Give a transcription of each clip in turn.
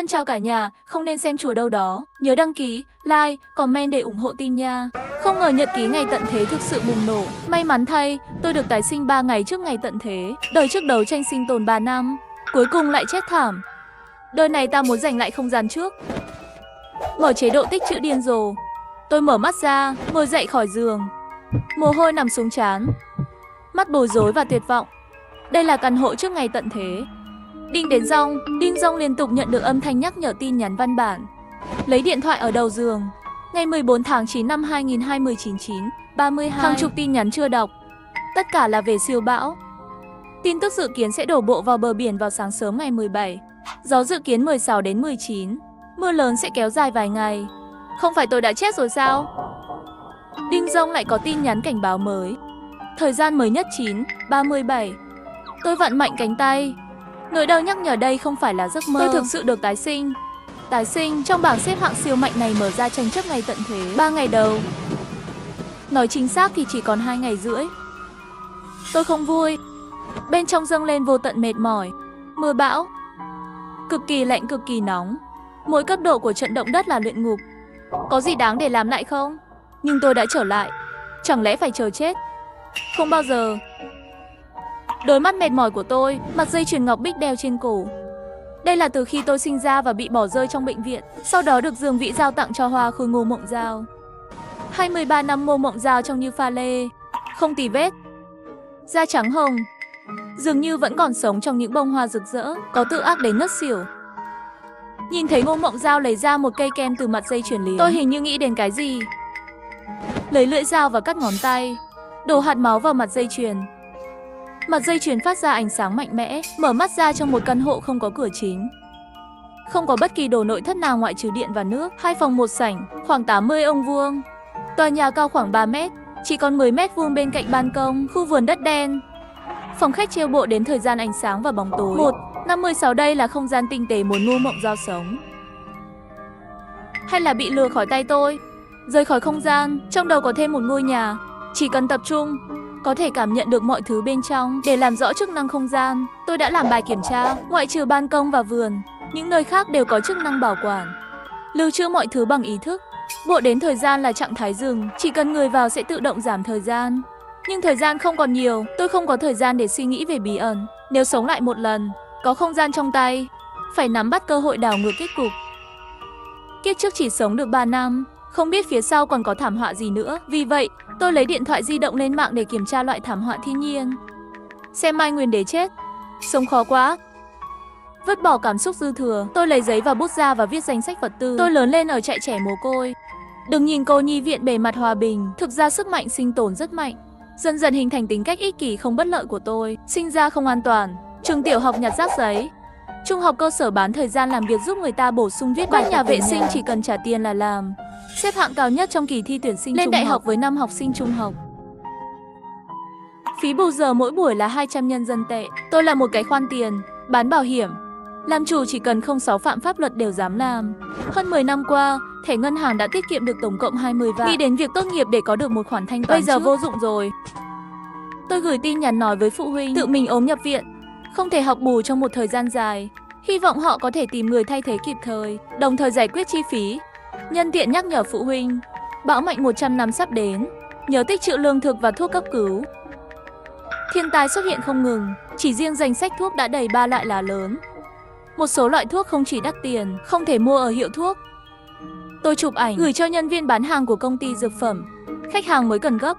Thân chào cả nhà, không nên xem chùa đâu đó. Nhớ đăng ký, like, comment để ủng hộ tin nha. Không ngờ nhật ký ngày tận thế thực sự bùng nổ. May mắn thay, tôi được tái sinh 3 ngày trước ngày tận thế. Đời trước đấu tranh sinh tồn 3 năm, cuối cùng lại chết thảm. Đời này ta muốn giành lại không gian trước. Mở chế độ tích trữ điên rồ. Tôi mở mắt ra, ngồi dậy khỏi giường. Mồ hôi nằm xuống trán, mắt bối rối và tuyệt vọng. Đây là căn hộ trước ngày tận thế. Đinh đến rong, đinh rong liên tục nhận được âm thanh nhắc nhở tin nhắn văn bản. Lấy điện thoại ở đầu giường. Ngày 14 tháng 9 năm 2019, 32. Hàng chục tin nhắn chưa đọc. Tất cả là về siêu bão. Tin tức dự kiến sẽ đổ bộ vào bờ biển vào sáng sớm ngày 17. Gió dự kiến 16 đến 19. Mưa lớn sẽ kéo dài vài ngày. Không phải tôi đã chết rồi sao? Đinh rong lại có tin nhắn cảnh báo mới. Thời gian mới nhất 9:37. Tôi vặn mạnh cánh tay. Nỗi đau nhắc nhở đây không phải là giấc mơ. Tôi thực sự được tái sinh. Tái sinh trong bảng xếp hạng siêu mạnh này mở ra tranh chấp ngày tận thế. 3 ngày đầu. Nói chính xác thì chỉ còn 2 ngày rưỡi. Tôi không vui. Bên trong dâng lên vô tận mệt mỏi. Mưa bão. Cực kỳ lạnh, cực kỳ nóng. Mỗi cấp độ của trận động đất là luyện ngục. Có gì đáng để làm lại không? Nhưng tôi đã trở lại. Chẳng lẽ phải chờ chết? Không bao giờ. Đôi mắt mệt mỏi của tôi, mặt dây chuyền ngọc bích đeo trên cổ. Đây là từ khi tôi sinh ra và bị bỏ rơi trong bệnh viện. Sau đó được Dương Vĩ Giao tặng cho hoa khôi Ngô Mộng Giao. 23 năm Ngô Mộng Giao trông như pha lê, không tì vết, da trắng hồng, dường như vẫn còn sống trong những bông hoa rực rỡ, có tự ác đến ngất xỉu. Nhìn thấy Ngô Mộng Giao lấy ra một cây kem từ mặt dây chuyền liếng, tôi hình như nghĩ đến cái gì. Lấy lưỡi dao và cắt ngón tay, đổ hạt máu vào mặt dây chuyền. Mặt dây chuyền phát ra ánh sáng mạnh mẽ, mở mắt ra trong một căn hộ không có cửa chính. Không có bất kỳ đồ nội thất nào ngoại trừ điện và nước. 2 phòng 1 sảnh, khoảng 80 ông vuông. Tòa nhà cao khoảng 3 mét, chỉ còn 10 mét vuông bên cạnh ban công, khu vườn đất đen. Phòng khách chiêu bộ đến thời gian ánh sáng và bóng tối. 1:56 đây là không gian tinh tế muốn Ngô Mộng Giao sống. Hay là bị lừa khỏi tay tôi, rời khỏi không gian, trong đầu có thêm một ngôi nhà. Chỉ cần tập trung, có thể cảm nhận được mọi thứ bên trong. Để làm rõ chức năng không gian, tôi đã làm bài kiểm tra. Ngoại trừ ban công và vườn, những nơi khác đều có chức năng bảo quản, lưu trữ mọi thứ bằng ý thức. Bộ đến thời gian là trạng thái dừng, chỉ cần người vào sẽ tự động giảm thời gian. Nhưng thời gian không còn nhiều, tôi không có thời gian để suy nghĩ về bí ẩn. Nếu sống lại một lần, có không gian trong tay, phải nắm bắt cơ hội đảo ngược kết cục. Kiếp trước chỉ sống được 3 năm, không biết phía sau còn có thảm họa gì nữa. Vì vậy, tôi lấy điện thoại di động lên mạng để kiểm tra loại thảm họa thiên nhiên. Xem Mai Nguyên Đế chết, sống khó quá. Vứt bỏ cảm xúc dư thừa, tôi lấy giấy và bút ra và viết danh sách vật tư. Tôi lớn lên ở trại trẻ mồ côi. Đừng nhìn cô nhi viện bề mặt hòa bình, thực ra sức mạnh sinh tồn rất mạnh. Dần dần hình thành tính cách ích kỷ không bất lợi của tôi. Sinh ra không an toàn, trường tiểu học nhặt rác giấy, trung học cơ sở bán thời gian làm việc giúp người ta bổ sung viết bài. Nhà vệ sinh chỉ cần trả tiền là làm. Xếp hạng cao nhất trong kỳ thi tuyển sinh lên đại học với 5 học sinh trung học. Phí bù giờ mỗi buổi là 200 nhân dân tệ. Tôi là một cái khoan tiền, bán bảo hiểm. Làm chủ chỉ cần không 6 phạm pháp luật đều dám làm. Hơn 10 năm qua, thẻ ngân hàng đã tiết kiệm được tổng cộng 20 vạn. Nghĩ đến việc tốt nghiệp để có được một khoản thanh toán bây giờ vô dụng rồi. Tôi gửi tin nhắn nói với phụ huynh tự mình ốm nhập viện, không thể học bù trong một thời gian dài. Hy vọng họ có thể tìm người thay thế kịp thời, đồng thời giải quyết chi phí. Nhân tiện nhắc nhở phụ huynh, bão mạnh 100 năm sắp đến, nhớ tích trữ lương thực và thuốc cấp cứu. Thiên tai xuất hiện không ngừng, chỉ riêng danh sách thuốc đã đầy 3 loại lá lớn. Một số loại thuốc không chỉ đắt tiền, không thể mua ở hiệu thuốc. Tôi chụp ảnh, gửi cho nhân viên bán hàng của công ty dược phẩm. Khách hàng mới cần gấp.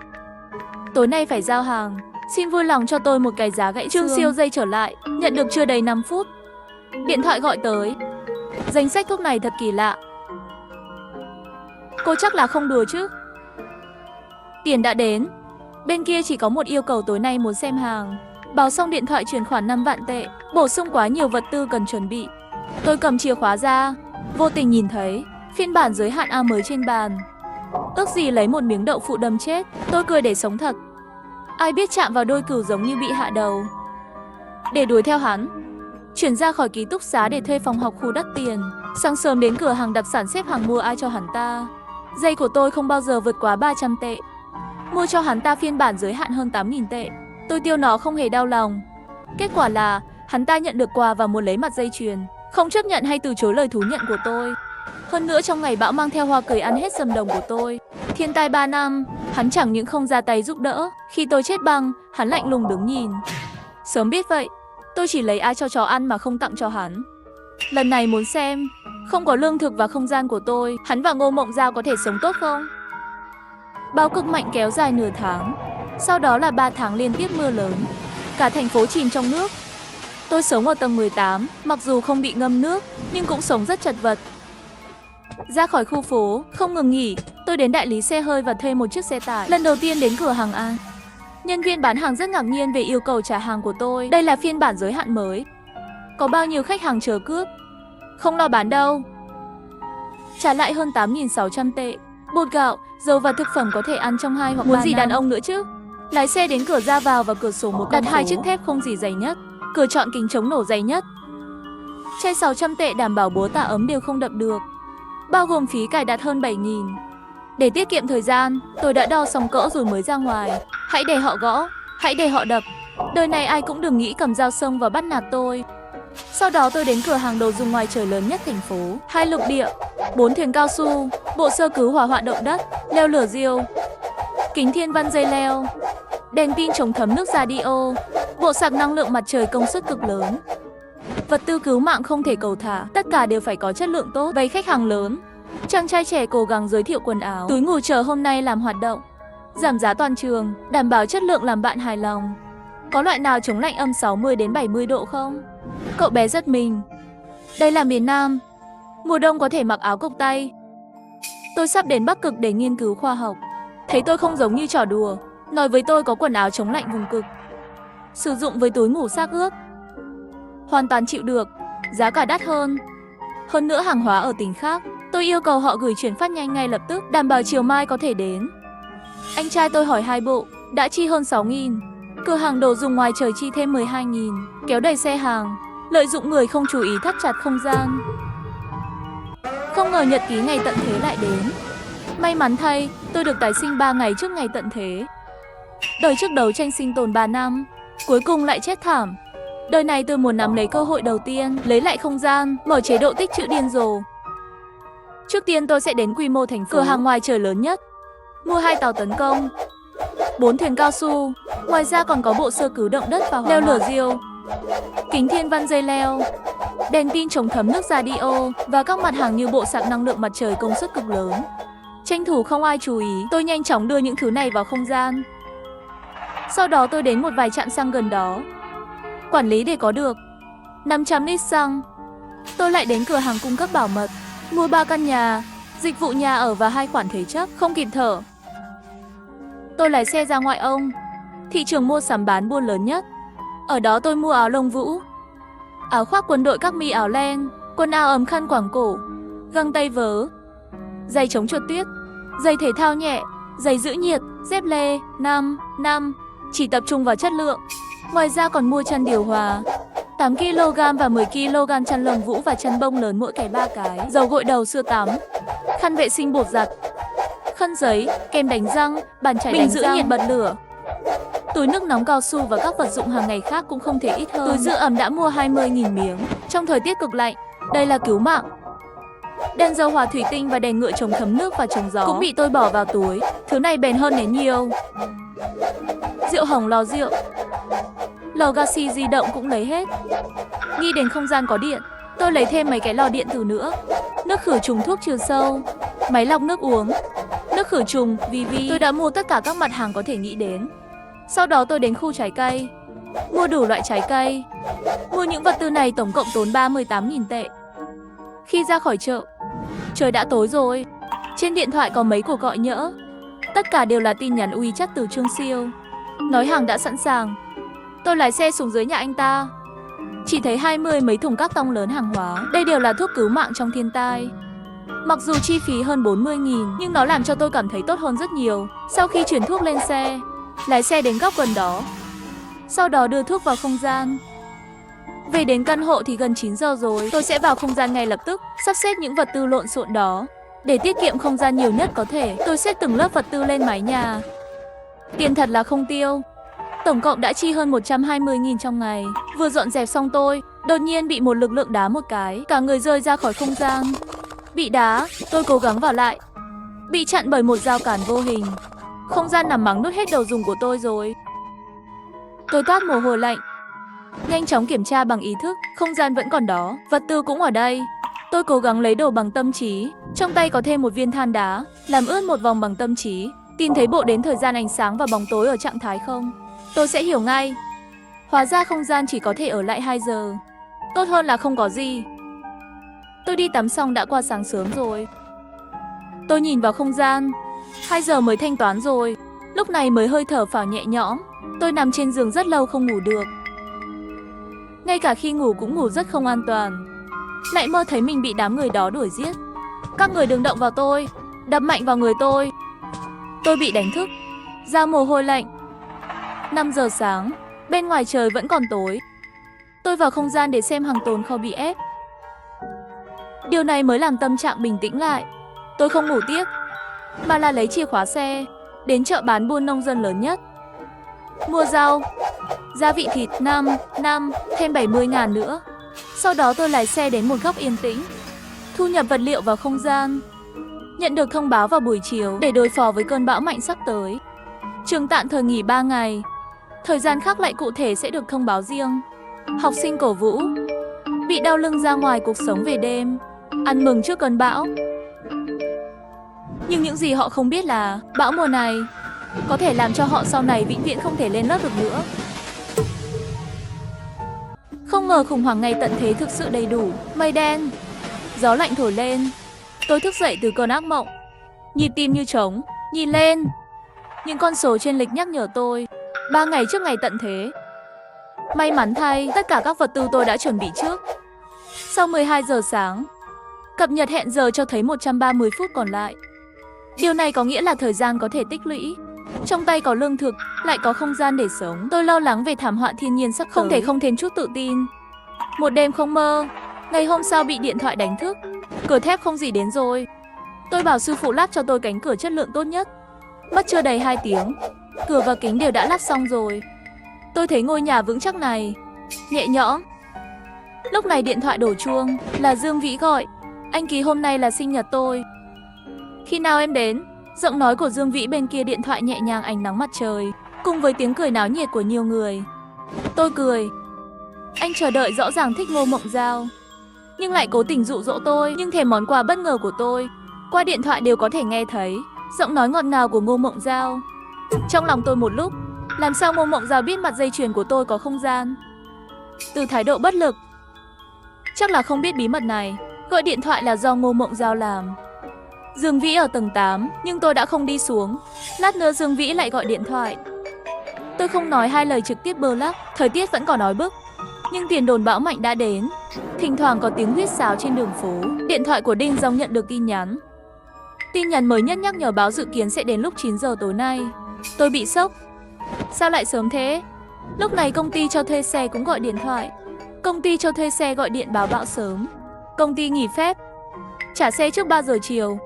Tối nay phải giao hàng, xin vui lòng cho tôi một cái giá gãy xương. Trương Siêu dây trở lại, nhận được chưa đầy 5 phút. Điện thoại gọi tới. Danh sách thuốc này thật kỳ lạ. Cô chắc là không đùa chứ? Tiền đã đến. Bên kia chỉ có một yêu cầu tối nay muốn xem hàng. Báo xong điện thoại chuyển khoản 5 vạn tệ, bổ sung quá nhiều vật tư cần chuẩn bị. Tôi cầm chìa khóa ra, vô tình nhìn thấy phiên bản giới hạn A mới trên bàn. Ước gì lấy một miếng đậu phụ đâm chết. Tôi cười để sống thật. Ai biết chạm vào đôi cừu giống như bị hạ đầu. Để đuổi theo hắn, chuyển ra khỏi ký túc xá để thuê phòng học khu đắt tiền. Sáng sớm đến cửa hàng đặc sản xếp hàng mua ai cho hắn ta. Giày của tôi không bao giờ vượt quá 300 tệ. Mua cho hắn ta phiên bản giới hạn hơn 8.000 tệ. Tôi tiêu nó không hề đau lòng. Kết quả là hắn ta nhận được quà và muốn lấy mặt dây chuyền. không chấp nhận hay từ chối lời thú nhận của tôi. Hơn nữa trong ngày bão mang theo hoa cười ăn hết sầm đồng của tôi. Thiên tai 3 năm, hắn chẳng những không ra tay giúp đỡ. Khi tôi chết băng, hắn lạnh lùng đứng nhìn. Sớm biết vậy, tôi chỉ lấy ai cho chó ăn mà không tặng cho hắn. Lần này muốn xem, không có lương thực và không gian của tôi, hắn và Ngô Mộng Giao có thể sống tốt không? Bão cực mạnh kéo dài nửa tháng, sau đó là 3 tháng liên tiếp mưa lớn. Cả thành phố chìm trong nước. Tôi sống ở tầng 18, mặc dù không bị ngâm nước, nhưng cũng sống rất chật vật. Ra khỏi khu phố, không ngừng nghỉ, tôi đến đại lý xe hơi và thuê một chiếc xe tải. Lần đầu tiên đến cửa hàng An. Nhân viên bán hàng rất ngạc nhiên về yêu cầu trả hàng của tôi. Đây là phiên bản giới hạn mới. Có bao nhiêu khách hàng chờ cướp. Không lo bán đâu. Trả lại hơn 8.600 tệ. Bột gạo, dầu và thực phẩm có thể ăn trong 2 hoặc 3 năm. Muốn gì đàn ông nữa chứ? Lái xe đến cửa ra vào và cửa sổ một đặt 2 chiếc thép không gì dày nhất. Cửa chọn kính chống nổ dày nhất. Chai 600 tệ đảm bảo búa tạ ấm đều không đập được. Bao gồm phí cài đặt hơn 7.000. Để tiết kiệm thời gian, tôi đã đo xong cỡ rồi mới ra ngoài. Hãy để họ gõ, hãy để họ đập. Đời này ai cũng đừng nghĩ cầm dao xông và bắt nạt tôi. Sau đó tôi đến cửa hàng đồ dùng ngoài trời lớn nhất thành phố. 2 lục địa, 4 thuyền cao su, bộ sơ cứu hỏa hoạn động đất, leo lửa diêu, kính thiên văn dây leo, đèn pin chống thấm nước radio, bộ sạc năng lượng mặt trời công suất cực lớn. Vật tư cứu mạng không thể cầu thả, tất cả đều phải có chất lượng tốt. Với khách hàng lớn, chàng trai trẻ cố gắng giới thiệu quần áo, túi ngủ chờ hôm nay làm hoạt động. Giảm giá toàn trường, đảm bảo chất lượng làm bạn hài lòng. Có loại nào chống lạnh âm 60 đến 70 độ không? Cậu bé giật mình. Đây là miền Nam. Mùa đông có thể mặc áo cộc tay. Tôi sắp đến Bắc Cực để nghiên cứu khoa học. Thấy tôi không giống như trò đùa. Nói với tôi có quần áo chống lạnh vùng cực. Sử dụng với túi ngủ xác ướp. Hoàn toàn chịu được. Giá cả đắt hơn. Hơn nữa hàng hóa ở tỉnh khác. Tôi yêu cầu họ gửi chuyển phát nhanh ngay lập tức, đảm bảo chiều mai có thể đến. Anh trai tôi hỏi 2 bộ, đã chi hơn 6.000. Cửa hàng đồ dùng ngoài trời chi thêm 12.000. Kéo đầy xe hàng, lợi dụng người không chú ý thắt chặt không gian. Không ngờ nhật ký ngày tận thế lại đến. May mắn thay, tôi được tái sinh 3 ngày trước ngày tận thế. Đời trước đấu tranh sinh tồn 3 năm, cuối cùng lại chết thảm. Đời này tôi muốn nắm lấy cơ hội đầu tiên, lấy lại không gian, mở chế độ tích trữ điên rồ. Trước tiên tôi sẽ đến quy mô thành phố, cửa hàng ngoài trời lớn nhất. Mua 2 tàu tấn công, 4 thuyền cao su, ngoài ra còn có bộ sơ cứu động đất và leo lửa diêu, kính thiên văn dây leo, đèn pin chống thấm nước radio và các mặt hàng như bộ sạc năng lượng mặt trời công suất cực lớn. Tranh thủ không ai chú ý, tôi nhanh chóng đưa những thứ này vào không gian. Sau đó tôi đến một vài trạm xăng gần đó. Quản lý để có được 500 lít xăng. Tôi lại đến cửa hàng cung cấp bảo mật, mua 3 căn nhà, dịch vụ nhà ở và 2 khoản thế chấp, không kịp thở. Tôi lái xe ra ngoại ông, thị trường mua sắm bán buôn lớn nhất. Ở đó tôi mua áo lông vũ, áo khoác quân đội các mi áo len, quần áo ấm khăn quàng cổ, găng tay vớ, giày chống trượt tuyết, giày thể thao nhẹ, giày giữ nhiệt, dép lê, 5, chỉ tập trung vào chất lượng. Ngoài ra còn mua chăn điều hòa, 8 kg và 10 kg chăn lông vũ và chăn bông lớn mỗi cái 3 cái, dầu gội đầu sữa tắm, khăn vệ sinh bột giặt, khăn giấy, kem đánh răng, bàn chải đánh giữ nhiệt bật lửa, túi nước nóng cao su và các vật dụng hàng ngày khác cũng không thể ít hơn. Túi giữ ẩm đã mua 20.000 miếng trong thời tiết cực lạnh. Đây là cứu mạng. Đèn dầu hỏa thủy tinh và đèn ngựa chống thấm nước và chống gió cũng bị tôi bỏ vào túi. Thứ này bền hơn nến nhiều. Rượu hồng lò rượu, lò gassy di động cũng lấy hết. Nghĩ đến không gian có điện, tôi lấy thêm mấy cái lò điện tử nữa. Nước khử trùng thuốc trừ sâu, máy lọc nước uống, nước khử trùng, VV. Tôi đã mua tất cả các mặt hàng có thể nghĩ đến. Sau đó tôi đến khu trái cây, mua đủ loại trái cây. Mua những vật tư này tổng cộng tốn 38.000 tệ. Khi ra khỏi chợ, trời đã tối rồi. Trên điện thoại có mấy cuộc gọi nhỡ. Tất cả đều là tin nhắn WeChat từ Trương Siêu, nói hàng đã sẵn sàng. Tôi lái xe xuống dưới nhà anh ta, chỉ thấy 20 mấy thùng các tông lớn hàng hóa. Đây đều là thuốc cứu mạng trong thiên tai. Mặc dù chi phí hơn 40.000, nhưng nó làm cho tôi cảm thấy tốt hơn rất nhiều. Sau khi chuyển thuốc lên xe, lái xe đến góc gần đó, sau đó đưa thuốc vào không gian. Về đến căn hộ thì gần 9 giờ rồi. Tôi sẽ vào không gian ngay lập tức, sắp xếp những vật tư lộn xộn đó. Để tiết kiệm không gian nhiều nhất có thể, tôi xếp từng lớp vật tư lên mái nhà. Tiền thật là không tiêu. Tổng cộng đã chi hơn 120.000 trong ngày. Vừa dọn dẹp xong tôi đột nhiên bị một lực lượng đá một cái, cả người rơi ra khỏi không gian. Bị đá, tôi cố gắng vào lại, bị chặn bởi một rào cản vô hình. Không gian nằm mắng nuốt hết đồ dùng của tôi rồi. Tôi toát mồ hôi lạnh, nhanh chóng kiểm tra bằng ý thức, không gian vẫn còn đó, vật tư cũng ở đây. Tôi cố gắng lấy đồ bằng tâm trí, trong tay có thêm một viên than đá, làm ướt một vòng bằng tâm trí. Tìm thấy bộ đến thời gian ánh sáng và bóng tối ở trạng thái không, tôi sẽ hiểu ngay. Hóa ra không gian chỉ có thể ở lại 2 giờ. Tốt hơn là không có gì. Tôi đi tắm xong đã qua sáng sớm rồi. Tôi nhìn vào không gian, 2 giờ mới thanh toán rồi. Lúc này mới hơi thở phào nhẹ nhõm. Tôi nằm trên giường rất lâu không ngủ được. Ngay cả khi ngủ cũng ngủ rất không an toàn. Lại mơ thấy mình bị đám người đó đuổi giết. Các người đừng động vào tôi, đập mạnh vào người tôi. Tôi bị đánh thức, ra mồ hôi lạnh. 5 giờ sáng, bên ngoài trời vẫn còn tối. Tôi vào không gian để xem hàng tồn kho bị ép. Điều này mới làm tâm trạng bình tĩnh lại. Tôi không ngủ tiếp, mà là lấy chìa khóa xe, đến chợ bán buôn nông dân lớn nhất. Mua rau, gia vị thịt 5, thêm 70.000 nữa. Sau đó tôi lái xe đến một góc yên tĩnh, thu nhập vật liệu vào không gian. Nhận được thông báo vào buổi chiều để đối phó với cơn bão mạnh sắp tới. Trường tạm thời nghỉ 3 ngày. Thời gian khác lại cụ thể sẽ được thông báo riêng. Học sinh cổ vũ bị đau lưng ra ngoài cuộc sống về đêm, ăn mừng trước cơn bão. Nhưng những gì họ không biết là bão mùa này có thể làm cho họ sau này vĩnh viễn không thể lên lớp được nữa. Không ngờ khủng hoảng ngày tận thế thực sự đầy đủ. Mây đen, gió lạnh thổi lên. Tôi thức dậy từ cơn ác mộng, nhịp tim như trống. Nhìn lên, những con số trên lịch nhắc nhở tôi 3 ngày trước ngày tận thế. May mắn thay, tất cả các vật tư tôi đã chuẩn bị trước. Sau 12 giờ sáng, cập nhật hẹn giờ cho thấy 130 phút còn lại. Điều này có nghĩa là thời gian có thể tích lũy. Trong tay có lương thực, lại có không gian để sống. Tôi lo lắng về thảm họa thiên nhiên sắp tới. Không thể không thêm chút tự tin. Một đêm không mơ, ngày hôm sau bị điện thoại đánh thức. Cửa thép không gì đến rồi. Tôi bảo sư phụ lắp cho tôi cánh cửa chất lượng tốt nhất. Mất chưa đầy 2 tiếng, cửa và kính đều đã lắp xong rồi. Tôi thấy ngôi nhà vững chắc này nhẹ nhõm. Lúc này điện thoại đổ chuông, là Dương Vĩ gọi. Anh Ký, hôm nay là sinh nhật tôi. Khi nào em đến? Giọng nói của Dương Vĩ bên kia điện thoại nhẹ nhàng ánh nắng mặt trời, cùng với tiếng cười náo nhiệt của nhiều người. Tôi cười. Anh chờ đợi rõ ràng thích Ngô Mộng Giao, nhưng lại cố tình dụ dỗ tôi, nhưng thèm món quà bất ngờ của tôi. Qua điện thoại đều có thể nghe thấy giọng nói ngọt ngào của Ngô Mộng Giao. Trong lòng tôi một lúc, làm sao Ngô Mộng Giao biết mặt dây chuyền của tôi có không gian? Từ thái độ bất lực, chắc là không biết bí mật này. Gọi điện thoại là do Ngô Mộng Giao làm. Dương Vĩ ở tầng 8, nhưng tôi đã không đi xuống. Lát nữa Dương Vĩ lại gọi điện thoại. Tôi không nói hai lời trực tiếp bơ lắc. Thời tiết vẫn còn oi bức, nhưng tiền đồn bão mạnh đã đến. Thỉnh thoảng có tiếng huýt sáo trên đường phố. Điện thoại của Đinh Dòng nhận được tin nhắn. Tin nhắn mới nhất nhắc nhở báo dự kiến sẽ đến lúc 9 giờ tối nay. Tôi bị sốc. Sao lại sớm thế? Lúc này công ty cho thuê xe cũng gọi điện thoại. Công ty cho thuê xe gọi điện báo bão sớm. Công ty nghỉ phép, trả xe trước 3 giờ chiều.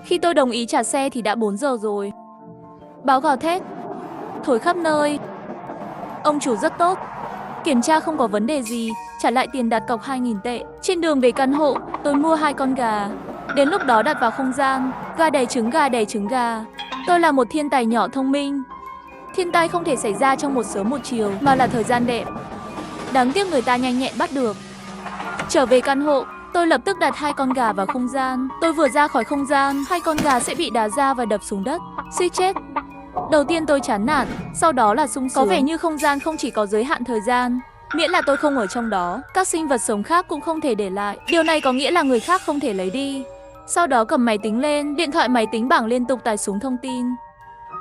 Khi tôi đồng ý trả xe thì đã 4 giờ rồi. Báo gào thét, thổi khắp nơi. Ông chủ rất tốt, kiểm tra không có vấn đề gì, trả lại tiền đặt cọc 2.000 tệ. Trên đường về căn hộ, tôi mua 2 con gà. Đến lúc đó đặt vào không gian, gà đẻ trứng, gà đẻ trứng gà. Tôi là một thiên tài nhỏ thông minh. Thiên tai không thể xảy ra trong một sớm một chiều, mà là thời gian đẹp. Đáng tiếc người ta nhanh nhẹn bắt được. Trở về căn hộ, tôi lập tức đặt 2 con gà vào không gian. Tôi vừa ra khỏi không gian, 2 con gà sẽ bị đá ra và đập xuống đất. Suýt chết. Đầu tiên tôi chán nản, sau đó là sung sướng. Có vẻ như không gian không chỉ có giới hạn thời gian. Miễn là tôi không ở trong đó, các sinh vật sống khác cũng không thể để lại. Điều này có nghĩa là người khác không thể lấy đi. Sau đó cầm máy tính lên, điện thoại máy tính bảng liên tục tải xuống thông tin.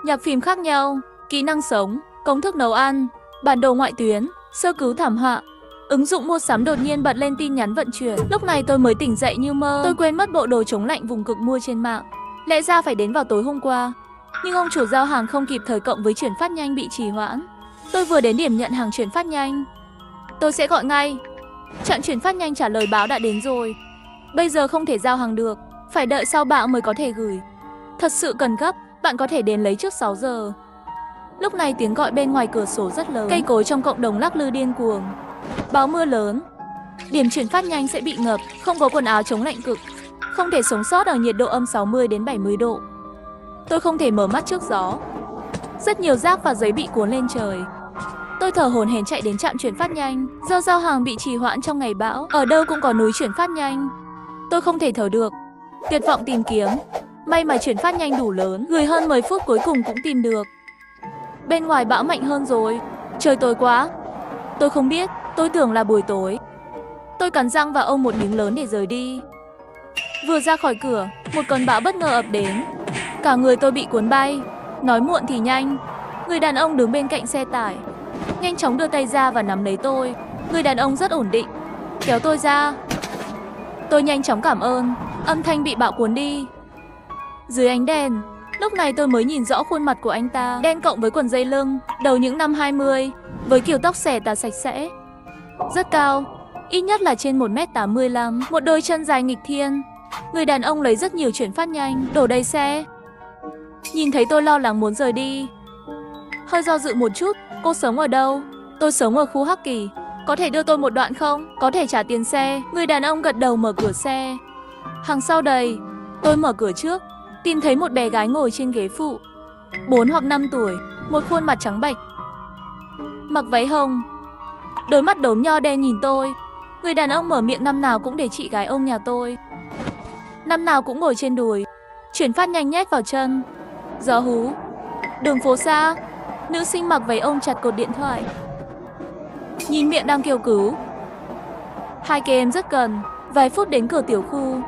Nhạc phim khác nhau, kỹ năng sống, công thức nấu ăn, bản đồ ngoại tuyến, sơ cứu thảm họa. Ứng dụng mua sắm đột nhiên bật lên tin nhắn vận chuyển. Lúc này tôi mới tỉnh dậy như mơ. Tôi quên mất bộ đồ chống lạnh vùng cực mua trên mạng. Lẽ ra phải đến vào tối hôm qua, nhưng ông chủ giao hàng không kịp thời cộng với chuyển phát nhanh bị trì hoãn. Tôi vừa đến điểm nhận hàng chuyển phát nhanh. Tôi sẽ gọi ngay. Trạm chuyển phát nhanh trả lời báo đã đến rồi. Bây giờ không thể giao hàng được, phải đợi sau bão mới có thể gửi. Thật sự cần gấp, bạn có thể đến lấy trước 6 giờ. Lúc này tiếng gọi bên ngoài cửa sổ rất lớn. Cây cối trong cộng đồng lắc lư điên cuồng. Báo mưa lớn. Điểm chuyển phát nhanh sẽ bị ngập, không có quần áo chống lạnh cực. Không thể sống sót ở nhiệt độ âm 60 đến 70 độ. Tôi không thể mở mắt trước gió. Rất nhiều rác và giấy bị cuốn lên trời. Tôi thở hổn hển chạy đến trạm chuyển phát nhanh. Do giao hàng bị trì hoãn trong ngày bão, ở đâu cũng có núi chuyển phát nhanh. Tôi không thể thở được. Tuyệt vọng tìm kiếm. May mà chuyển phát nhanh đủ lớn, gửi hơn 10 phút cuối cùng cũng tìm được. Bên ngoài bão mạnh hơn rồi. Trời tối quá. Tôi không biết, tôi tưởng là buổi tối. Tôi cắn răng và ôm một miếng lớn để rời đi. Vừa ra khỏi cửa, một cơn bão bất ngờ ập đến. Cả người tôi bị cuốn bay. Nói muộn thì nhanh. Người đàn ông đứng bên cạnh xe tải nhanh chóng đưa tay ra và nắm lấy tôi. Người đàn ông rất ổn định, kéo tôi ra. Tôi nhanh chóng cảm ơn. Âm thanh bị bão cuốn đi. Dưới ánh đèn, lúc này tôi mới nhìn rõ khuôn mặt của anh ta. Đen cộng với quần dây lưng, đầu những năm 20, với kiểu tóc xẻ tà sạch sẽ. Rất cao, ít nhất là trên 1m85, một đôi chân dài nghịch thiên. Người đàn ông lấy rất nhiều chuyển phát nhanh, đổ đầy xe. Nhìn thấy tôi lo lắng muốn rời đi. Hơi do dự một chút. Cô sống ở đâu? Tôi sống ở khu Hắc Kỳ. Có thể đưa tôi một đoạn không? Có thể trả tiền xe. Người đàn ông gật đầu mở cửa xe. Hàng sau đầy. Tôi mở cửa trước, tìm thấy một bé gái ngồi trên ghế phụ, 4 hoặc 5 tuổi, một khuôn mặt trắng bệch, mặc váy hồng, đôi mắt đốm nho đen nhìn tôi. Người đàn ông mở miệng năm nào cũng để chị gái ôm nhà tôi, năm nào cũng ngồi trên đùi, chuyển phát nhanh nhét vào chân. Gió hú. Đường phố xa. Nữ sinh mặc váy ôm chặt cột điện thoại, nhìn miệng đang kêu cứu. Hai cây em rất gần. Vài phút đến cửa tiểu khu.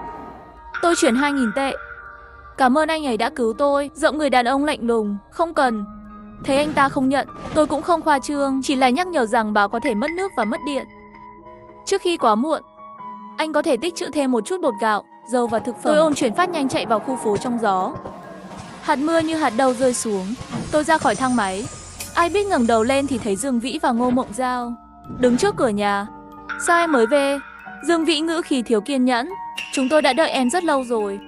Tôi chuyển 2.000 tệ. Cảm ơn anh ấy đã cứu tôi. Giọng người đàn ông lạnh lùng. Không cần. Thấy anh ta không nhận, tôi cũng không khoa trương, chỉ là nhắc nhở rằng báo có thể mất nước và mất điện. Trước khi quá muộn, anh có thể tích trữ thêm một chút bột gạo, dầu và thực phẩm. Tôi ôm chuyển phát nhanh chạy vào khu phố trong gió. Hạt mưa như hạt đậu rơi xuống. Tôi ra khỏi thang máy. Ai biết ngẩng đầu lên thì thấy Dương Vĩ và Ngô Mộng Giao đứng trước cửa nhà. Sao em mới về? Dương Vĩ ngữ khí thiếu kiên nhẫn. Chúng tôi đã đợi em rất lâu rồi.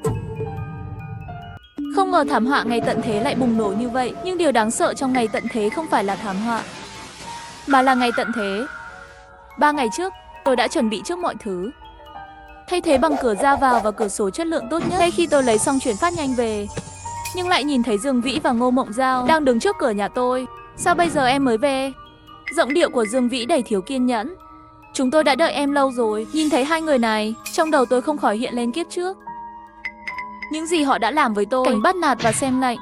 Không ngờ thảm họa ngày tận thế lại bùng nổ như vậy. Nhưng điều đáng sợ trong ngày tận thế không phải là thảm họa, mà là ngày tận thế. 3 ngày trước, tôi đã chuẩn bị trước mọi thứ, thay thế bằng cửa ra vào và cửa sổ chất lượng tốt nhất. Ngay khi tôi lấy xong chuyển phát nhanh về, nhưng lại nhìn thấy Dương Vĩ và Ngô Mộng Giao đang đứng trước cửa nhà tôi. Sao bây giờ em mới về? Giọng điệu của Dương Vĩ đầy thiếu kiên nhẫn. Chúng tôi đã đợi em lâu rồi. Nhìn thấy hai người này, trong đầu tôi không khỏi hiện lên kiếp trước. Những gì họ đã làm với tôi, cảnh bắt nạt và xem lạnh.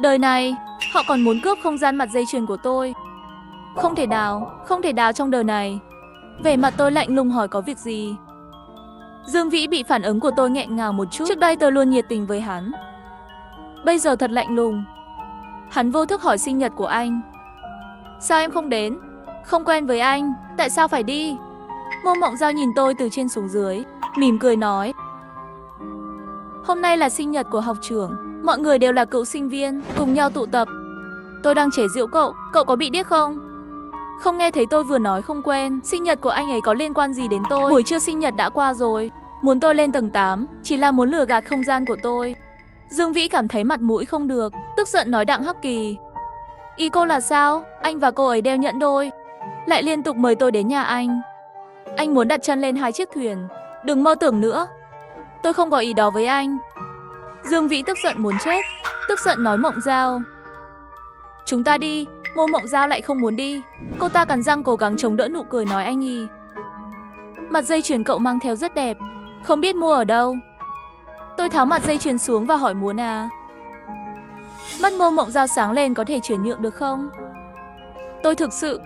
Đời này, họ còn muốn cướp không gian mặt dây chuyền của tôi. Không thể nào trong đời này. Vẻ mặt tôi lạnh lùng hỏi có việc gì. Dương Vĩ bị phản ứng của tôi nghẹn ngào một chút. Trước đây tôi luôn nhiệt tình với hắn, bây giờ thật lạnh lùng. Hắn vô thức hỏi sinh nhật của anh. Sao em không đến? Không quen với anh, tại sao phải đi? Ngô Mộng Giao nhìn tôi từ trên xuống dưới, mỉm cười nói. Hôm nay là sinh nhật của học trưởng, mọi người đều là cựu sinh viên, cùng nhau tụ tập. Tôi đang chế giễu cậu, cậu có bị điếc không? Không nghe thấy tôi vừa nói không quen, sinh nhật của anh ấy có liên quan gì đến tôi? Buổi trưa sinh nhật đã qua rồi, muốn tôi lên tầng 8, chỉ là muốn lừa gạt không gian của tôi. Dương Vĩ cảm thấy mặt mũi không được, tức giận nói Đặng Hắc Kỳ. Ý cô là sao? Anh và cô ấy đeo nhẫn đôi, lại liên tục mời tôi đến nhà anh. Anh muốn đặt chân lên 2 chiếc thuyền, đừng mơ tưởng nữa. Tôi không có ý đó với anh. Dương Vĩ tức giận muốn chết, tức giận nói Mộng Giao. Chúng ta đi. Ngô Mộng Giao lại không muốn đi. Cô ta cắn răng cố gắng chống đỡ nụ cười nói anh ý. Mặt dây chuyền cậu mang theo rất đẹp, không biết mua ở đâu. Tôi tháo mặt dây chuyền xuống và hỏi muốn à. Mắt Ngô Mộng Giao sáng lên, có thể chuyển nhượng được không? Tôi thực sự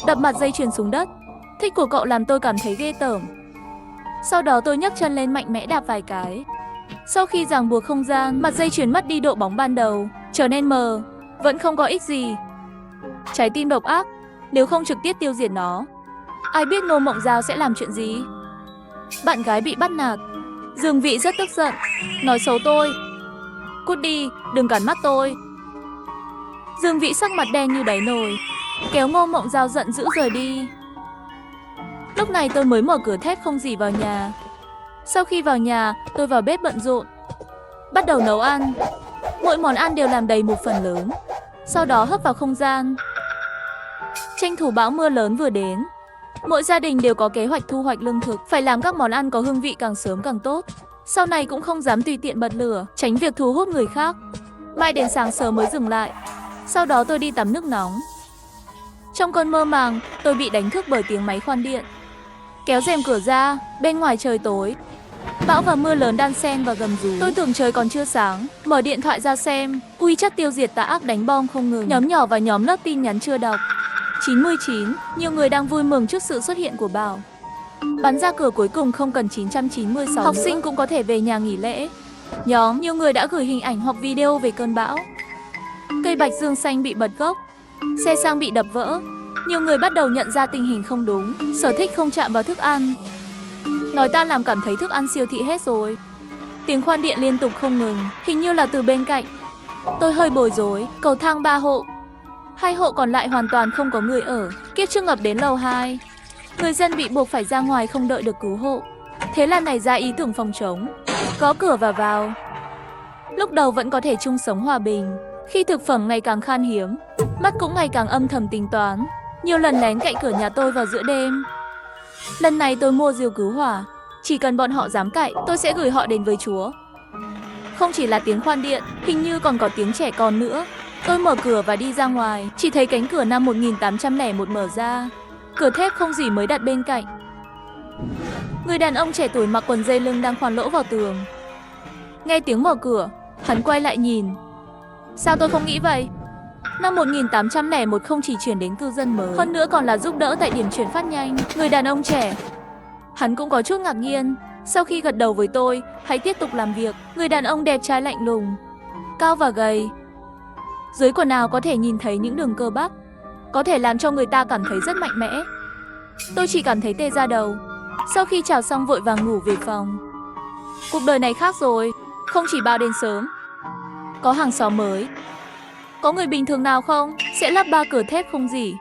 đập mặt dây chuyền xuống đất. Thích của cậu làm tôi cảm thấy ghê tởm. Sau đó tôi nhấc chân lên mạnh mẽ đạp vài cái. Sau khi ràng buộc không gian, mặt dây chuyền mất đi độ bóng ban đầu, trở nên mờ, vẫn không có ích gì. Trái tim độc ác, nếu không trực tiếp tiêu diệt nó, ai biết Ngô Mộng Giao sẽ làm chuyện gì. Bạn gái bị bắt nạt. Dương Vĩ rất tức giận, nói xấu tôi. Cút đi, đừng cản mắt tôi. Dương Vĩ sắc mặt đen như đáy nồi, kéo Ngô Mộng Giao giận dữ rời đi. Lúc này tôi mới mở cửa thép không gì vào nhà. Sau khi vào nhà, tôi vào bếp bận rộn, bắt đầu nấu ăn. Mỗi món ăn đều làm đầy một phần lớn, sau đó hấp vào không gian. Tranh thủ bão mưa lớn vừa đến. Mỗi gia đình đều có kế hoạch thu hoạch lương thực, phải làm các món ăn có hương vị càng sớm càng tốt. Sau này cũng không dám tùy tiện bật lửa, tránh việc thu hút người khác. Mai đến sáng sớm mới dừng lại. Sau đó tôi đi tắm nước nóng. Trong cơn mơ màng, tôi bị đánh thức bởi tiếng máy khoan điện. Kéo rèm cửa ra, bên ngoài trời tối. Bão và mưa lớn đan xen và gầm rú. Tôi tưởng trời còn chưa sáng, mở điện thoại ra xem. WeChat tiêu diệt tà ác đánh bom không ngừng. Nhóm nhỏ và nhóm lớp tin nhắn chưa đọc. 99, nhiều người đang vui mừng trước sự xuất hiện của bão. Bắn ra cửa cuối cùng không cần 996 học sinh cũng có thể về nhà nghỉ lễ. Nhóm, nhiều người đã gửi hình ảnh hoặc video về cơn bão. Cây bạch dương xanh bị bật gốc. Xe sang bị đập vỡ. Nhiều người bắt đầu nhận ra tình hình không đúng. Sở thích không chạm vào thức ăn. Nói tan làm cảm thấy thức ăn siêu thị hết rồi. Tiếng khoan điện liên tục không ngừng, hình như là từ bên cạnh. Tôi hơi bối rối, cầu thang 3 hộ. 2 hộ còn lại hoàn toàn không có người ở. Kiếp chưa ngập đến lầu 2. Người dân bị buộc phải ra ngoài không đợi được cứu hộ. Thế là nảy ra ý tưởng phòng chống. Gõ cửa và vào. Lúc đầu vẫn có thể chung sống hòa bình. Khi thực phẩm ngày càng khan hiếm, mắt cũng ngày càng âm thầm tính toán. Nhiều lần lén cậy cửa nhà tôi vào giữa đêm. Lần này tôi mua diều cứu hỏa. Chỉ cần bọn họ dám cậy, tôi sẽ gửi họ đến với Chúa. Không chỉ là tiếng khoan điện, hình như còn có tiếng trẻ con nữa. Tôi mở cửa và đi ra ngoài, chỉ thấy cánh cửa năm 1801 mở ra. Cửa thép không gì mới đặt bên cạnh. Người đàn ông trẻ tuổi mặc quần dây lưng đang khoan lỗ vào tường. Nghe tiếng mở cửa, hắn quay lại nhìn. Sao tôi không nghĩ vậy? Năm 1801 không chỉ chuyển đến cư dân mới, hơn nữa còn là giúp đỡ tại điểm chuyển phát nhanh. Người đàn ông trẻ, hắn cũng có chút ngạc nhiên. Sau khi gật đầu với tôi, hãy tiếp tục làm việc. Người đàn ông đẹp trai lạnh lùng, cao và gầy. Dưới quần áo có thể nhìn thấy những đường cơ bắp, có thể làm cho người ta cảm thấy rất mạnh mẽ. Tôi chỉ cảm thấy tê da đầu. Sau khi chào xong vội vàng ngủ về phòng. Cuộc đời này khác rồi, không chỉ bao đến sớm. Có hàng xóm mới. Có người bình thường nào không? Sẽ lắp 3 cửa thép không gì.